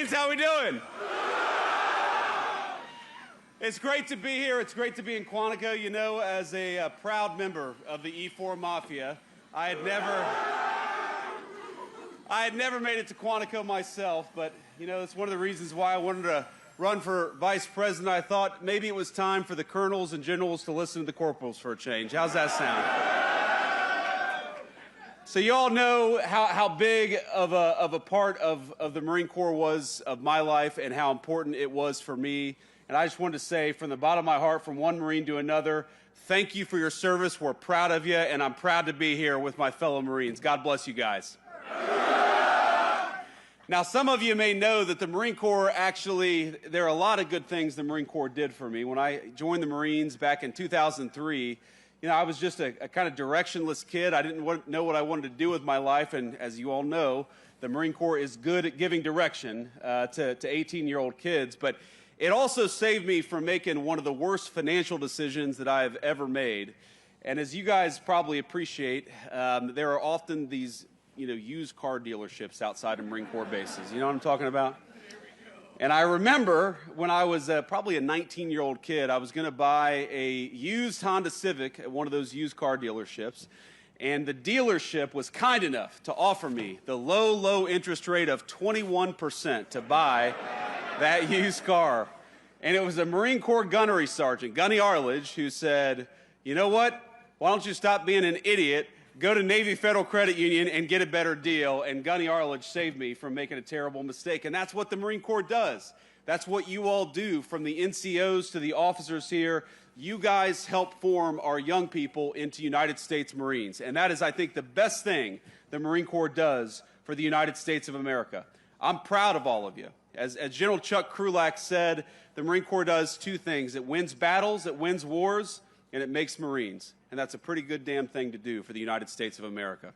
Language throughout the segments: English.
Marines, how we doing? It's great to be here. It's great to be in Quantico. You know, as a proud member of the E4 Mafia, I had never made it to Quantico myself, but, you know, it's one of the reasons why I wanted to run for vice president. I thought maybe it was time for the colonels and generals to listen to the corporals for a change. How's that sound? So you all know how big of a part of the Marine Corps was of my life and how important it was for me. And I just wanted to say from the bottom of my heart, from one Marine to another, thank you for your service. We're proud of you, and I'm proud to be here with my fellow Marines. God bless you guys. Now, some of you may know that the Marine Corps actually, there are a lot of good things the Marine Corps did for me. When I joined the Marines back in 2003, you know, I was just a kind of directionless kid. I didn't know what I wanted to do with my life, and as you all know, the Marine Corps is good at giving direction to 18-year-old kids, but it also saved me from making one of the worst financial decisions that I've ever made. And as you guys probably appreciate, there are often these, you know, used car dealerships outside of Marine Corps bases. You know what I'm talking about? And I remember when I was probably a 19-year-old kid, I was going to buy a used Honda Civic at one of those used car dealerships. And the dealership was kind enough to offer me the low interest rate of 21% to buy that used car. And it was a Marine Corps gunnery sergeant, Gunny Arledge, who said, you know what? Why don't you stop being an idiot, go to Navy Federal Credit Union and get a better deal? And Gunny Arledge saved me from making a terrible mistake. And that's what the Marine Corps does. That's what you all do, from the NCOs to the officers here. You guys help form our young people into United States Marines. And that is, I think, the best thing the Marine Corps does for the United States of America. I'm proud of all of you. As General Chuck Krulak said, the Marine Corps does two things. It wins battles, it wins wars, and it makes Marines. And that's a pretty good damn thing to do for the United States of America.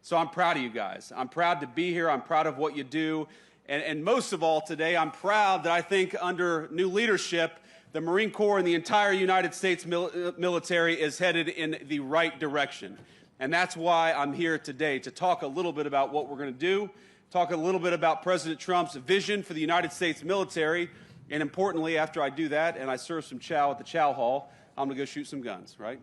So I'm proud of you guys. I'm proud to be here. I'm proud of what you do. And most of all today, I'm proud that I think under new leadership, the Marine Corps and the entire United States military is headed in the right direction. And that's why I'm here today, to talk a little bit about what we're going to do, talk a little bit about President Trump's vision for the United States military, and importantly, after I do that and I serve some chow at the chow hall, I'm going to go shoot some guns, right?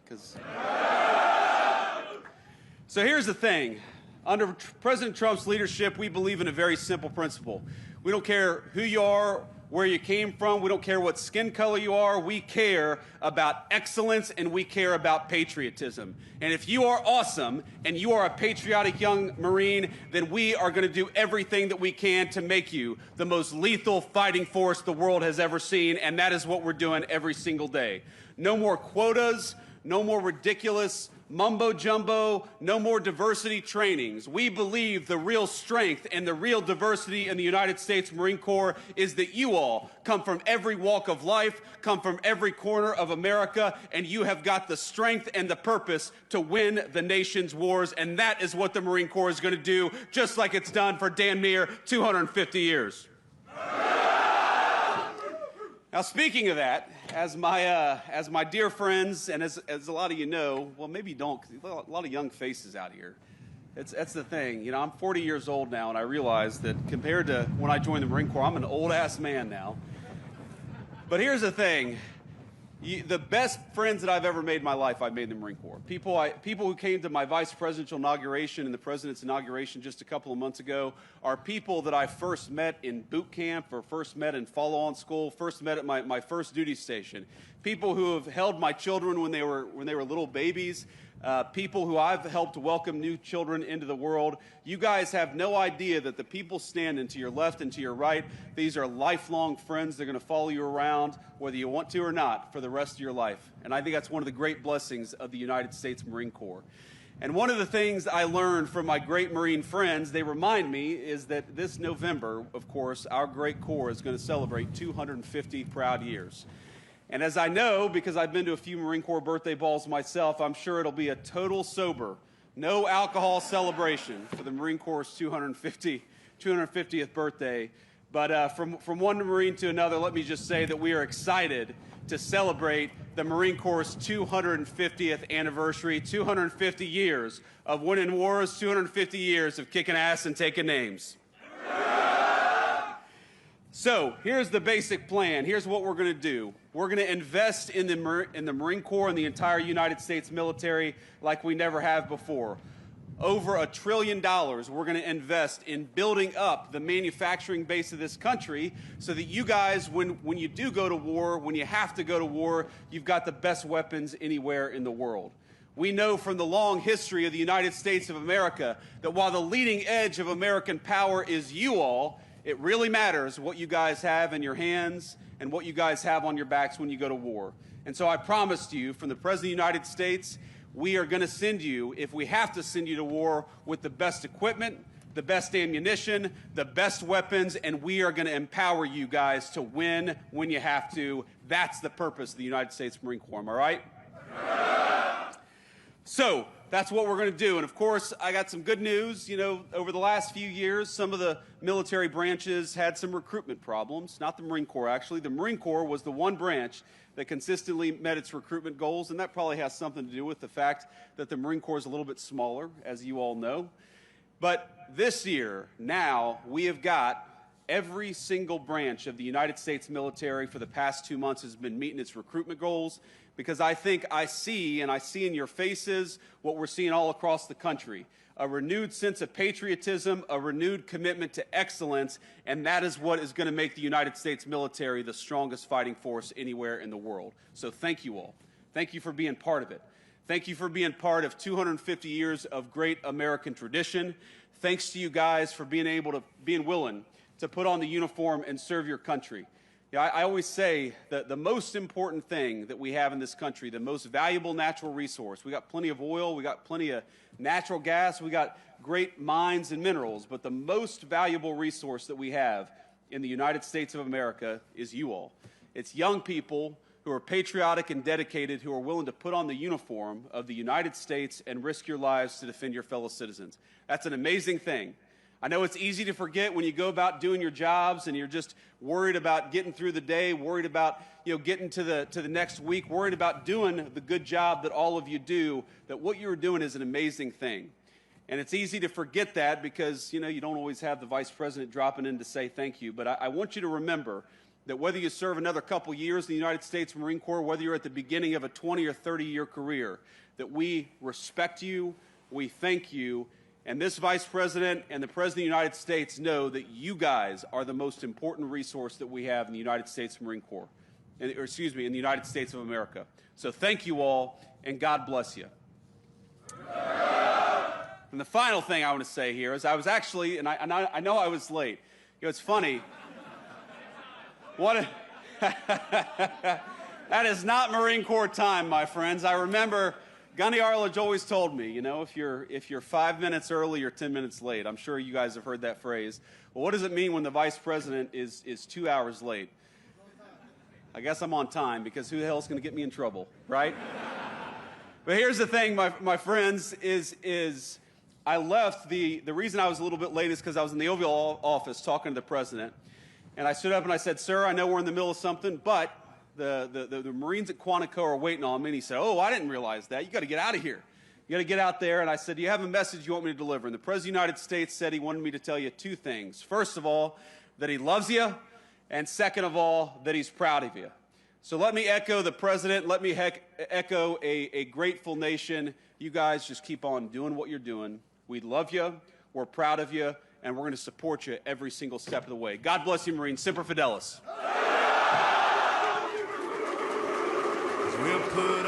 So here's the thing. Under President Trump's leadership, we believe in a very simple principle. We don't care who you are, where you came from. We don't care what skin color you are. We care about excellence, and we care about patriotism. And if you are awesome and you are a patriotic young Marine, then we are going to do everything that we can to make you the most lethal fighting force the world has ever seen, and that is what we're doing every single day. No more quotas, no more ridiculous mumbo-jumbo, no more diversity trainings. We believe the real strength and the real diversity in the United States Marine Corps is that you all come from every walk of life, come from every corner of America, and you have got the strength and the purpose to win the nation's wars, and that is what the Marine Corps is going to do, just like it's done for damn near 250 years. Now, speaking of that, as my dear friends, and as a lot of you know, well, maybe you don't, because a lot of young faces out here. That's the thing. You know, I'm 40 years old now, and I realize that compared to when I joined the Marine Corps, I'm an old-ass man now. But here's the thing. The best friends that I've ever made in my life, I've made in the Marine Corps. People who came to my vice presidential inauguration and the president's inauguration just a couple of months ago are people that I first met in boot camp, or first met in follow-on school, first met at my first duty station. People who have held my children when they were little babies. People who I've helped welcome new children into the world. You guys have no idea that the people standing to your left and to your right, these are lifelong friends. They're going to follow you around, whether you want to or not, for the rest of your life. And I think that's one of the great blessings of the United States Marine Corps. And one of the things I learned from my great Marine friends, they remind me, is that this November, of course, our great Corps is going to celebrate 250 proud years. And as I know, because I've been to a few Marine Corps birthday balls myself, I'm sure it'll be a total sober, no alcohol celebration for the Marine Corps' 250th birthday. But from one Marine to another, let me just say that we are excited to celebrate the Marine Corps' 250th anniversary, 250 years of winning wars, 250 years of kicking ass and taking names. So here's the basic plan. Here's what we're going to do. We're going to invest in the Marine Corps and the entire United States military like we never have before. Over $1 trillion we're going to invest in building up the manufacturing base of this country so that you guys, when you do go to war, when you have to go to war, you've got the best weapons anywhere in the world. We know from the long history of the United States of America that while the leading edge of American power is you all, it really matters what you guys have in your hands and what you guys have on your backs when you go to war. And so I promised you, from the President of the United States, we are going to send you, if we have to send you to war, with the best equipment, the best ammunition, the best weapons, and we are going to empower you guys to win when you have to. That's the purpose of the United States Marine Corps, am I right? So that's what we're going to do. And of course, I got some good news. You know, over the last few years, some of the military branches had some recruitment problems. Not the Marine Corps, actually. The Marine Corps was the one branch that consistently met its recruitment goals, and that probably has something to do with the fact that the Marine Corps is a little bit smaller, as you all know. But this year, now, we have got every single branch of the United States military for the past 2 months has been meeting its recruitment goals, because I think I see in your faces what we're seeing all across the country. A renewed sense of patriotism, a renewed commitment to excellence, and that is what is going to make the United States military the strongest fighting force anywhere in the world. So thank you all. Thank you for being part of it. Thank you for being part of 250 years of great American tradition. Thanks to you guys for being willing to put on the uniform and serve your country. Yeah, I always say that the most important thing that we have in this country, the most valuable natural resource, we got plenty of oil, we got plenty of natural gas, we got great mines and minerals, but the most valuable resource that we have in the United States of America is you all. It's young people who are patriotic and dedicated, who are willing to put on the uniform of the United States and risk your lives to defend your fellow citizens. That's an amazing thing. I know it's easy to forget when you go about doing your jobs and you're just worried about getting through the day, worried about getting to the next week, worried about doing the good job that all of you do, that what you're doing is an amazing thing. And it's easy to forget that because you don't always have the Vice President dropping in to say thank you. But I want you to remember that whether you serve another couple years in the United States Marine Corps, whether you're at the beginning of a 20 or 30-year career, that we respect you, we thank you, and this Vice President and the President of the United States know that you guys are the most important resource that we have in the United States Marine Corps, in the United States of America. So thank you all, and God bless you. And the final thing I want to say here is I was actually, and I know I was late. It's funny. That is not Marine Corps time, my friends. I remember Gunny Arledge always told me, if you're 5 minutes early, you're 10 minutes late. I'm sure you guys have heard that phrase. Well, what does it mean when the Vice President is 2 hours late? I guess I'm on time, because who the hell is going to get me in trouble, right? But here's the thing, my friends, is I left, the reason I was a little bit late is because I was in the Oval Office talking to the President. And I stood up and I said, "Sir, I know we're in the middle of something, but the Marines at Quantico are waiting on me." And he said, "Oh, I didn't realize that. You got to get out of here. You got to get out there." And I said, "Do you have a message you want me to deliver?" And the President of the United States said he wanted me to tell you two things. First of all, that he loves you, and second of all, that he's proud of you. So let me echo the President. Let me echo a grateful nation. You guys just keep on doing what you're doing. We love you. We're proud of you. And we're going to support you every single step of the way. God bless you, Marines. Semper Fidelis. We'll put